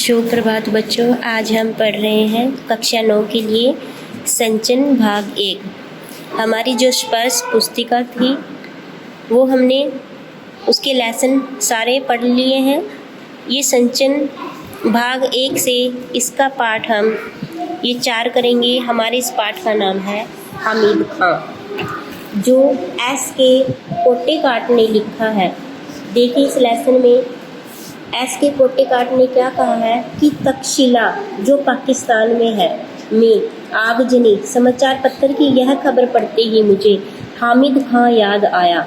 सुप्रभात बच्चों, आज हम पढ़ रहे हैं कक्षा 9 के लिए संचन भाग 1। हमारी जो स्पर्श पुस्तिका थी वो हमने उसके लेसन सारे पढ़ लिए हैं। ये संचन भाग 1 से इसका पाठ हम ये 4 करेंगे। हमारे इस पाठ का नाम है हामिद खां, जो एस के कोटे काट ने लिखा है। देखिए इस लेसन में एस के कोटे काट ने क्या कहा है कि तक्षशिला जो पाकिस्तान में है में आगजनी समाचार पत्र की यह खबर पढ़ते ही मुझे हामिद खां याद आया।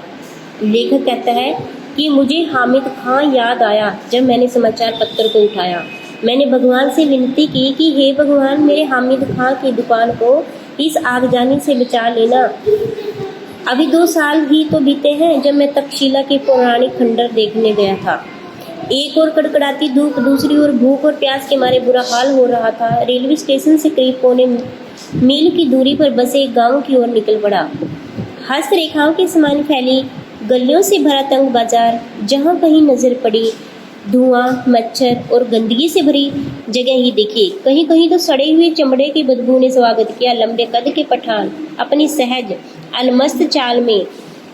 लेखक कहता है कि मुझे हामिद खां याद आया जब मैंने समाचार पत्र को उठाया। मैंने भगवान से विनती की कि हे भगवान, मेरे हामिद खां की दुकान को इस आगजनी से बचा लेना। अभी 2 साल ही तो बीते हैं जब मैं तक्षशिला के पौराणिक खंडर देखने गया था। एक और कड़कड़ाती धूप, दूसरी ओर भूख और प्यास के मारे बुरा हाल हो रहा था। रेलवे स्टेशन से करीब पौने मील की दूरी पर बसे एक गांव की ओर निकल पड़ा। हस्तरेखाओं के समान फैली गलियों से भरा तंग बाजार, जहां कहीं नजर पड़ी धुआं, मच्छर और गंदगी से भरी जगह ही दिखी। कहीं कहीं तो सड़े हुए चमड़े की बदबू ने स्वागत किया। लंबे कद के पठान अपनी सहज अलमस्त चाल में,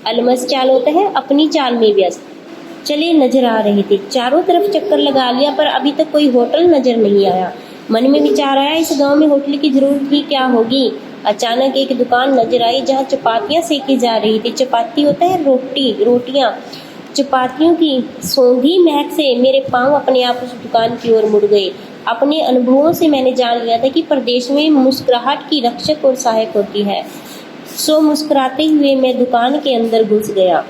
अलमस्त चाल होता है अपनी चाल में व्यस्त चले नजर आ रहे थे। चारों तरफ चक्कर लगा लिया पर अभी तक कोई होटल नजर नहीं आया। मन में विचार आया, इस गांव में होटल की जरूरत ही क्या होगी। अचानक एक दुकान नजर आई जहां चपातियां सेकी जा रही थी। चपाती होता है रोटियां। चपातियों की सौंधी महक से मेरे पांव अपने आप उस दुकान की ओर मुड़ गए। अपने अनुभवों से मैंने जान लिया था कि प्रदेश में मुस्कुराहट की रक्षक और सहायक होती है। सो मुस्कुराते हुए मैं दुकान के अंदर घुस गया।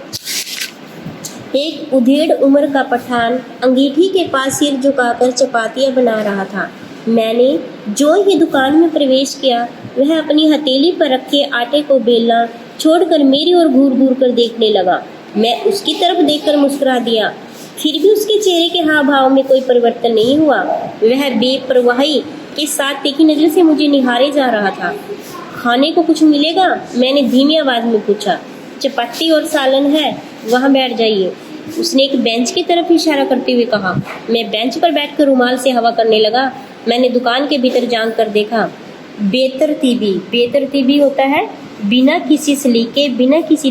एक उधेड़ उम्र का पठान अंगीठी के पास सिर झुकाकर चपातियां बना रहा था। मैंने जो ही दुकान में प्रवेश किया, वह अपनी हथेली पर रखे आटे को बेलना छोड़कर मेरी ओर घूर घूर कर देखने लगा। मैं उसकी तरफ देखकर मुस्कुरा दिया, फिर भी उसके चेहरे के हाव भाव में कोई परिवर्तन नहीं हुआ। वह बेपरवाही के साथ तीखी नजर से मुझे निहारे जा रहा था। खाने को कुछ मिलेगा? मैंने धीमी आवाज में पूछा। चपाती और सालन है, वहां बैठ जाइए, उसने एक बेंच की तरफ इशारा करते हुए कहा। मैं बेंच पर बैठकर रुमाल से हवा करने लगा। मैंने दुकान के भीतर झांक कर देखा। बेतरतीबी होता है बिना किसी सलीके, बिना किसी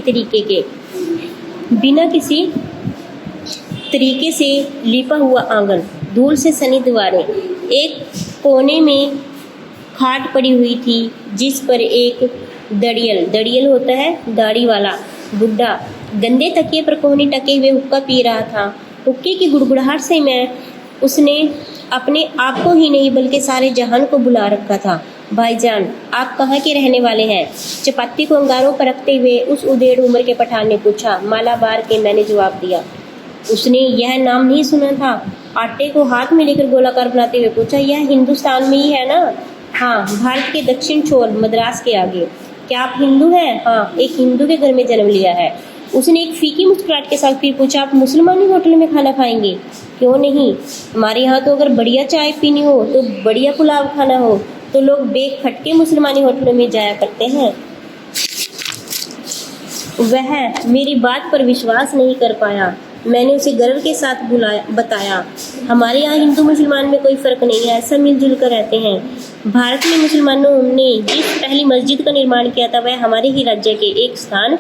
तरीके से लिपा हुआ आंगन, धूल से सनी दीवारें। एक कोने में खाट पड़ी हुई थी जिस पर एक दड़ियल होता है दाढ़ी वाला बुड्ढा गंदे तकिए पर कोहनी टके हुए हुक्का पी रहा था। हुक्के की गुड़गुड़ाहट से उसने अपने आप को ही नहीं बल्कि सारे जहान को बुला रखा था। भाईजान, आप कहाँ के रहने वाले हैं? चपाती को अंगारों पर रखते हुए उस उधेड़ उम्र के पठान ने पूछा। मालाबार के, मैंने जवाब दिया। उसने यह नाम नहीं सुना था। आटे को हाथ में लेकर गोलाकार बनाते हुए पूछा, यह हिंदुस्तान में ही है ना? हाँ, भारत के दक्षिण छोर मद्रास के आगे। क्या आप हिंदू हैं? हाँ, एक हिंदू के घर में जन्म लिया है। उसने एक फीकी मुस्कुराहट के साथ फिर पूछा, आप मुसलमानी होटल में खाना खाएंगे? क्यों नहीं, हमारे यहाँ तो अगर बढ़िया चाय पीनी हो तो बढ़िया पुलाव खाना हो तो लोग बेखटके मुसलमानी होटलों में जाया करते हैं। वह मेरी बात पर विश्वास नहीं कर पाया। मैंने उसे गर्व के साथ बताया, हमारे यहाँ हिंदू मुसलमान में कोई फर्क नहीं है, सब मिलजुल कर रहते हैं। भारत में मुसलमानों ने जिस पहली मस्जिद का निर्माण किया था वह हमारे ही राज्य के एक स्थान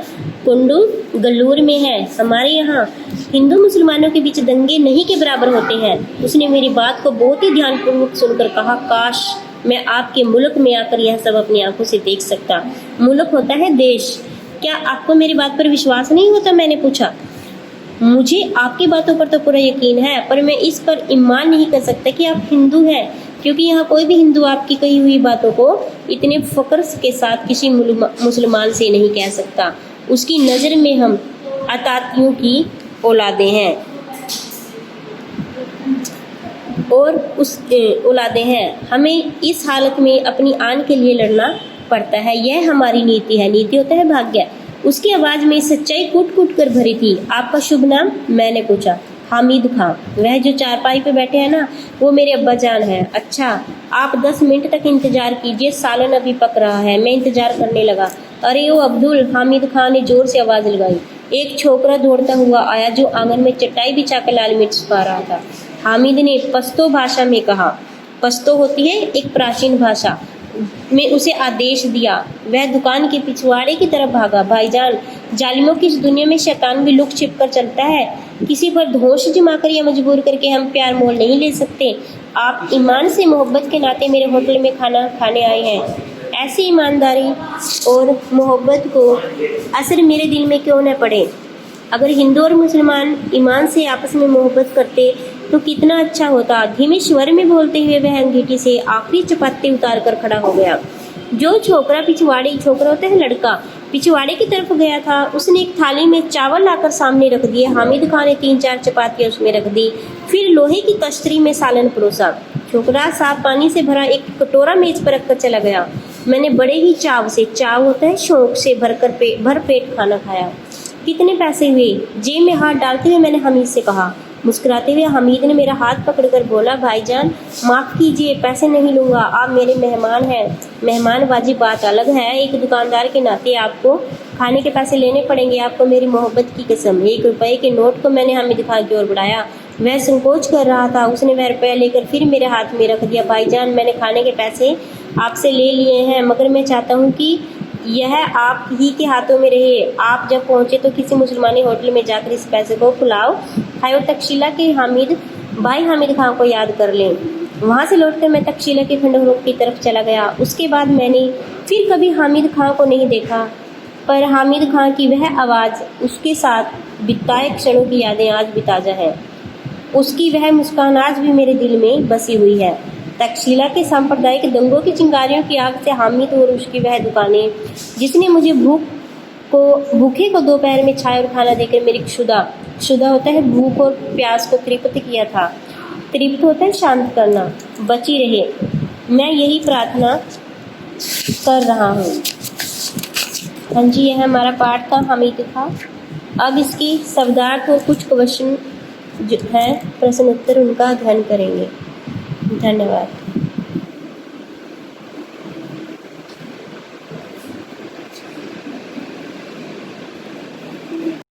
कुंडू-गल्लूर में है। हमारे यहाँ हिंदू मुसलमानों के बीच दंगे नहीं के बराबर होते हैं। उसने मेरी बात को बहुत ही ध्यानपूर्वक सुनकर कहा, काश मैं आपके मुल्क में आकर यह सब अपनी आंखों से देख सकता। मुल्क होता है देश। क्या आपको मेरी बात पर विश्वास नहीं होता? मैंने पूछा। मुझे आपकी बातों पर तो पूरा यकीन है, पर मैं इस पर ईमान नहीं कर सकता कि आप हिंदू हैं, क्योंकि यहाँ कोई भी हिंदू आपकी कही हुई बातों को इतने फख्र के साथ किसी मुसलमान से नहीं कह सकता। उसकी नज़र में हम अतातियों की औलादे हैं और उस औलादे हैं। हमें इस हालत में अपनी आन के लिए लड़ना पड़ता है। यह हमारी नीति है। नीति होता है भाग्य। उसकी आवाज़ में सच्चाई कूट कूट कर भरी थी। आपका शुभ नाम? मैंने पूछा। हामिद खां। वह जो चारपाई पे बैठे हैं ना, वो मेरे अब्बा जान है। अच्छा, आप 10 मिनट तक इंतजार कीजिए, सालन अभी पक रहा है। मैं इंतजार करने लगा। अरे ओ अब्दुल, हामिद खां ने जोर से आवाज़ लगाई। एक छोकरा दौड़ता हुआ आया जो आंगन में चटाई बिछाकर लाल मिर्च सुखा रहा था। हामिद ने पश्तो भाषा में कहा। पश्तो होती है एक प्राचीन भाषा। में उसे आदेश दिया। वह दुकान के पिछवाड़े की तरफ भागा। भाईजान, जालिमों की इस दुनिया में शैतान भी लुक छिप कर चलता है। किसी पर धोश जमा कर या मजबूर करके हम प्यार मोल नहीं ले सकते। आप ईमान से मोहब्बत के नाते मेरे होटल में खाना खाने आए हैं। ऐसी ईमानदारी और मोहब्बत को असर मेरे दिल में क्यों न पड़े। अगर हिंदू और मुसलमान ईमान से आपस में मोहब्बत करते तो कितना अच्छा होता। धीमे स्वर में बोलते हुए वह अंगीठी से आखिरी चपाती उतार कर खड़ा हो गया। जो छोकरा होता है लड़का, पिछवाड़े की तरफ गया था, उसने एक थाली में चावल लाकर सामने रख दिए। हामिद खान ने 3-4 चपातियां उसमें रख दी, फिर लोहे की कश्तरी में सालन परोसा। छोकरा साफ पानी से भरा एक कटोरा मेज पर रखकर चला गया। मैंने बड़े ही चाव होता है शौक से भर पेट खाना खाया। कितने पैसे हुए? जेब में हाथ डालते हुए मैंने हमीद से कहा। मुस्कुराते हुए हमीद ने मेरा हाथ पकड़कर बोला, भाईजान माफ़ कीजिए, पैसे नहीं लूँगा, आप मेरे मेहमान हैं। मेहमानबाजी बात अलग है, एक दुकानदार के नाते आपको खाने के पैसे लेने पड़ेंगे। आपको मेरी मोहब्बत की कसम। 1 रुपये के नोट को मैंने हामिद खान की ओर बढ़ाया। वह संकोच कर रहा था। उसने वह रुपया लेकर फिर मेरे हाथ में रख दिया। भाईजान, मैंने खाने के पैसे आपसे ले लिए हैं, मगर मैं चाहता हूँ कि यह आप ही के हाथों में रहे। आप जब पहुंचे तो किसी मुसलमानी होटल में जाकर इस पैसे को पुलाव खाए और तक्षशिला के भाई हामिद खान को याद कर लें। वहां से लौटकर मैं तक्षशिला के खंडहरों की तरफ चला गया। उसके बाद मैंने फिर कभी हामिद खान को नहीं देखा, पर हामिद खान की वह आवाज़, उसके साथ बिताए क्षणों की यादें आज भी ताज़ा है। उसकी वह मुस्कान आज भी मेरे दिल में बसी हुई है। तक्षशिला के सांप्रदायिक दंगों की चिंगारियों की आग से हामिद और उसकी वह दुकानें, जिसने मुझे भूखे को दोपहर में छाया और खाना देकर मेरी शुदा होता है भूख और प्यास को तृप्त किया था। तृप्त होता है शांत करना, बची रहे। मैं यही प्रार्थना कर रहा हूँ। हाँ जी, यह हमारा पाठ था, हामिद था। अब इसकी शब्दार्थ और कुछ क्वेश्चन जो है प्रश्न उत्तर, उनका अध्ययन करेंगे। धन्यवाद।